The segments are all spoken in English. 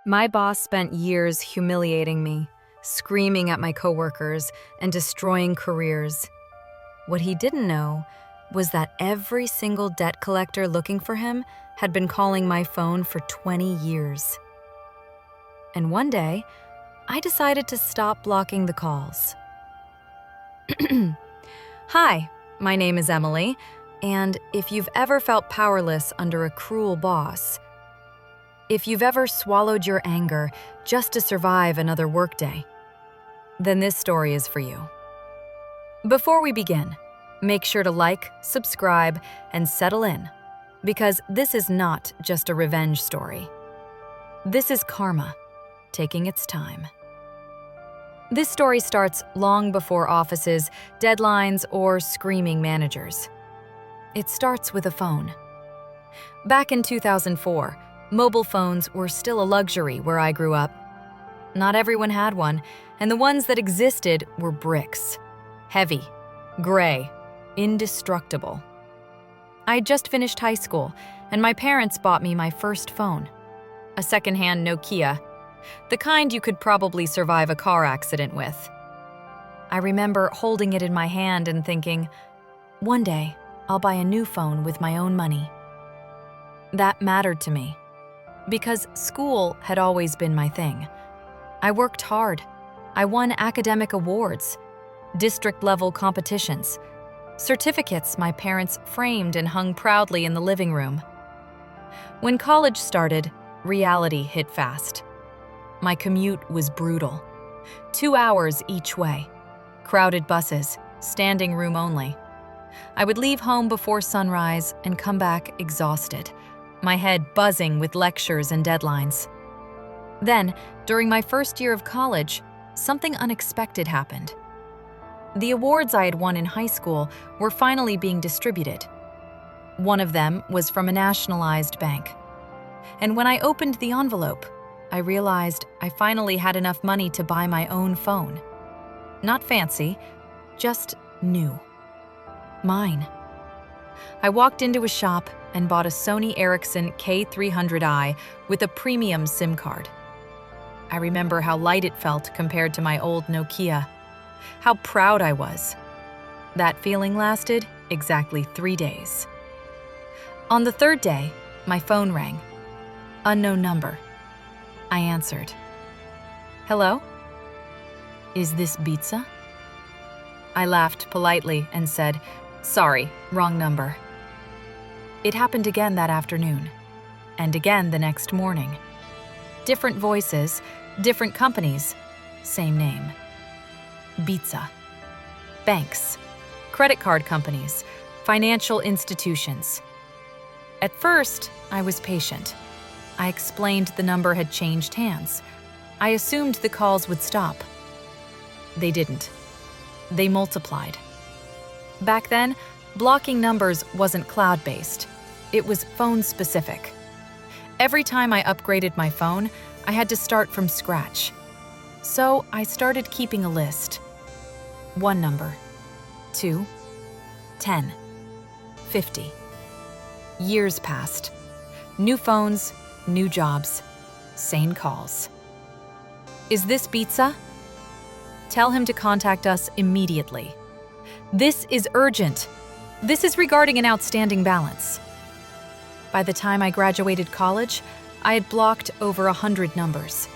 My boss spent years humiliating me, screaming at my coworkers, and destroying careers. What he didn't know was that every single debt collector looking for him had been calling my phone for 20 years. And one day, I decided to stop blocking the calls. Hi, my name is Emily, and if you've ever felt powerless under a cruel boss, if you've ever swallowed your anger just to survive another workday, then this story is for you. Before we begin, make sure to like, subscribe, and settle in, because this is not just a revenge story. This is karma, taking its time. This story starts long before offices, deadlines, or screaming managers. It starts with a phone. Back in 2004, mobile phones were still a luxury where I grew up. Not everyone had one, and the ones that existed were bricks. Heavy, gray, indestructible. I'd just finished high school, and my parents bought me my first phone. A secondhand Nokia, the kind you could probably survive a car accident with. I remember holding it in my hand and thinking, one day, I'll buy a new phone with my own money. That mattered to me, because school had always been my thing. I worked hard. I won academic awards, district-level competitions, certificates my parents framed and hung proudly in the living room. When college started, reality hit fast. My commute was brutal. 2 hours each way. Crowded buses, standing room only. I would leave home before sunrise and come back exhausted, my head buzzing with lectures and deadlines. Then, during my first year of college, something unexpected happened. The awards I had won in high school were finally being distributed. One of them was from a nationalized bank. And when I opened the envelope, I realized I finally had enough money to buy my own phone. Not fancy, just new. Mine. I walked into a shop and bought a Sony Ericsson K300i with a premium SIM card. I remember how light it felt compared to my old Nokia. How proud I was. That feeling lasted exactly 3 days. On the third day, my phone rang. Unknown number. I answered. Hello? Is this pizza? I laughed politely and said, sorry, wrong number. It happened again that afternoon, and again the next morning. Different voices, different companies, same name. Pizza. Banks, credit card companies, financial institutions. At first, I was patient. I explained the number had changed hands. I assumed the calls would stop. They didn't. They multiplied. Back then, blocking numbers wasn't cloud-based. It was phone-specific. Every time I upgraded my phone, I had to start from scratch. So I started keeping a list. 1 number, 2, 10, 50. Years passed. New phones, new jobs, sane calls. Is this pizza? Tell him to contact us immediately. This is urgent. This is regarding an outstanding balance. By the time I graduated college, I had blocked over 100 numbers.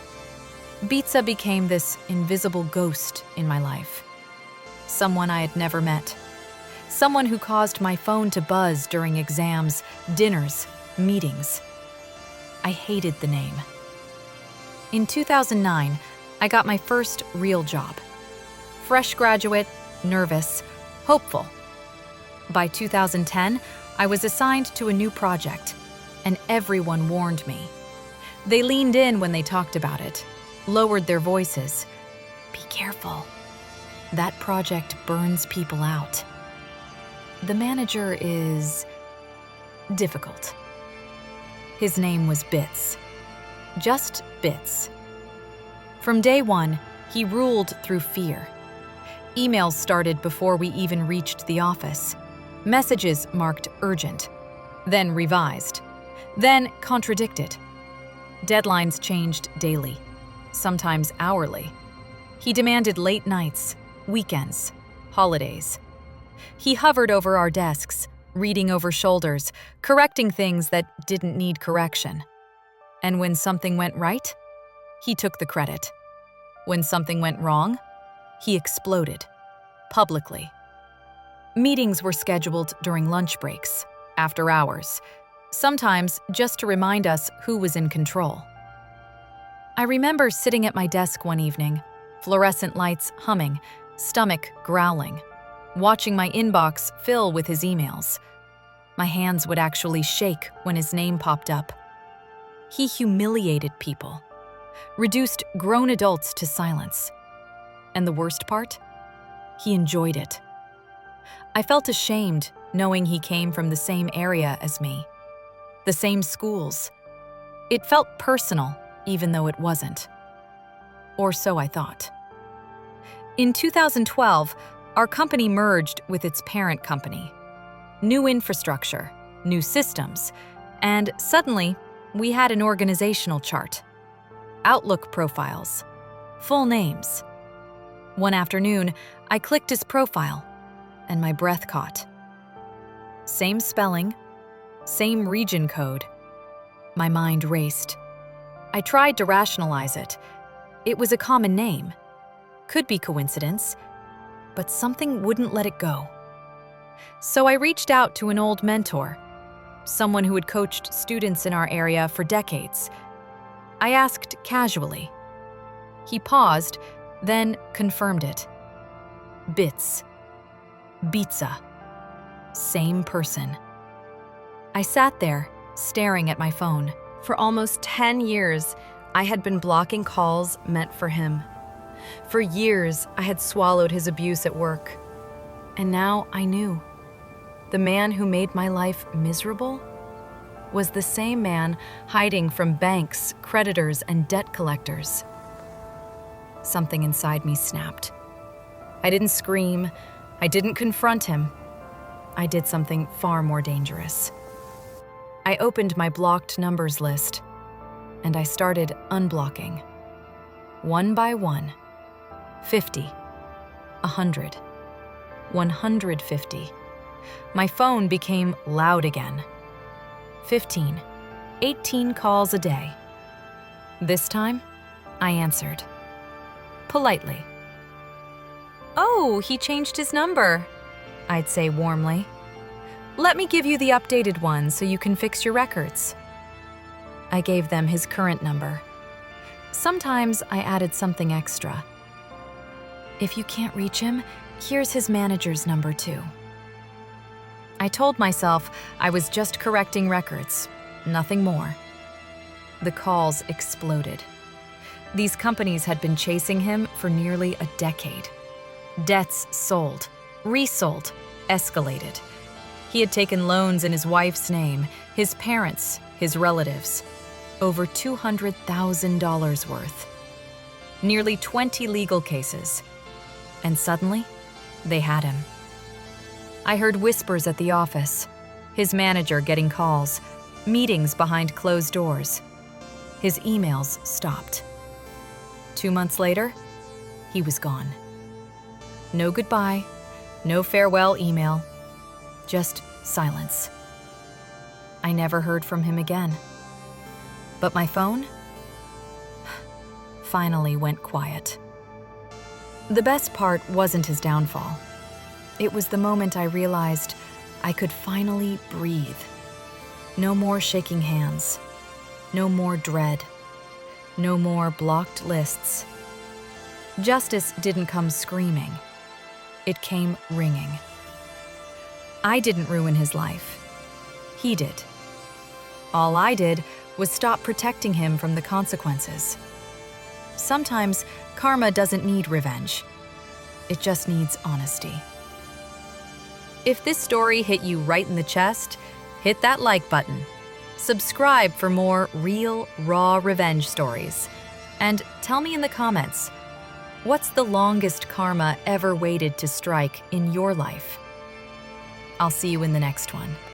Pizza became this invisible ghost in my life. Someone I had never met. Someone who caused my phone to buzz during exams, dinners, meetings. I hated the name. In 2009, I got my first real job. Fresh graduate, nervous, hopeful. By 2010, I was assigned to a new project, and everyone warned me. They leaned in when they talked about it, lowered their voices. Be careful. That project burns people out. The manager is difficult. His name was Bits. Just Bits. From day one, he ruled through fear. Emails started before we even reached the office. Messages marked urgent, then revised, then contradicted. Deadlines changed daily, sometimes hourly. He demanded late nights, weekends, holidays. He hovered over our desks, reading over shoulders, correcting things that didn't need correction. And when something went right, he took the credit. When something went wrong, he exploded, publicly. Meetings were scheduled during lunch breaks, after hours, sometimes just to remind us who was in control. I remember sitting at my desk one evening, fluorescent lights humming, stomach growling, watching my inbox fill with his emails. My hands would actually shake when his name popped up. He humiliated people, reduced grown adults to silence. And the worst part? He enjoyed it. I felt ashamed knowing he came from the same area as me, the same schools. It felt personal, even though it wasn't. Or so I thought. In 2012, our company merged with its parent company. New infrastructure, new systems, and suddenly, we had an organizational chart, Outlook profiles, full names. One afternoon, I clicked his profile, and my breath caught. Same spelling, same region code. My mind raced. I tried to rationalize it. It was a common name. Could be coincidence, but something wouldn't let it go. So I reached out to an old mentor, someone who had coached students in our area for decades. I asked casually. He paused, then confirmed it. Bits. Pizza. Same person. I sat there, staring at my phone. For almost 10 years, I had been blocking calls meant for him. For years, I had swallowed his abuse at work. And now I knew. The man who made my life miserable was the same man hiding from banks, creditors, and debt collectors. Something inside me snapped. I didn't scream. I didn't confront him. I did something far more dangerous. I opened my blocked numbers list, and I started unblocking. One by one. 50. 100. 150. My phone became loud again. 15. 18 calls a day. This time, I answered. Politely. "Oh, he changed his number," I'd say warmly. "Let me give you the updated one so you can fix your records." I gave them his current number. Sometimes I added something extra. "If you can't reach him, here's his manager's number too." I told myself I was just correcting records, nothing more. The calls exploded. These companies had been chasing him for nearly a decade. Debts sold, resold, escalated. He had taken loans in his wife's name, his parents', his relatives. Over $200,000 worth. Nearly 20 legal cases. And suddenly, they had him. I heard whispers at the office, his manager getting calls, meetings behind closed doors. His emails stopped. 2 months later, he was gone. No goodbye, no farewell email, just silence. I never heard from him again. But my phone finally went quiet. The best part wasn't his downfall. It was the moment I realized I could finally breathe. No more shaking hands. No more dread. No more blocked lists. Justice didn't come screaming. It came ringing. I didn't ruin his life. He did. All I did was stop protecting him from the consequences. Sometimes karma doesn't need revenge. It just needs honesty. If this story hit you right in the chest, hit that like button. Subscribe for more real, raw revenge stories. And tell me in the comments, what's the longest karma ever waited to strike in your life? I'll see you in the next one.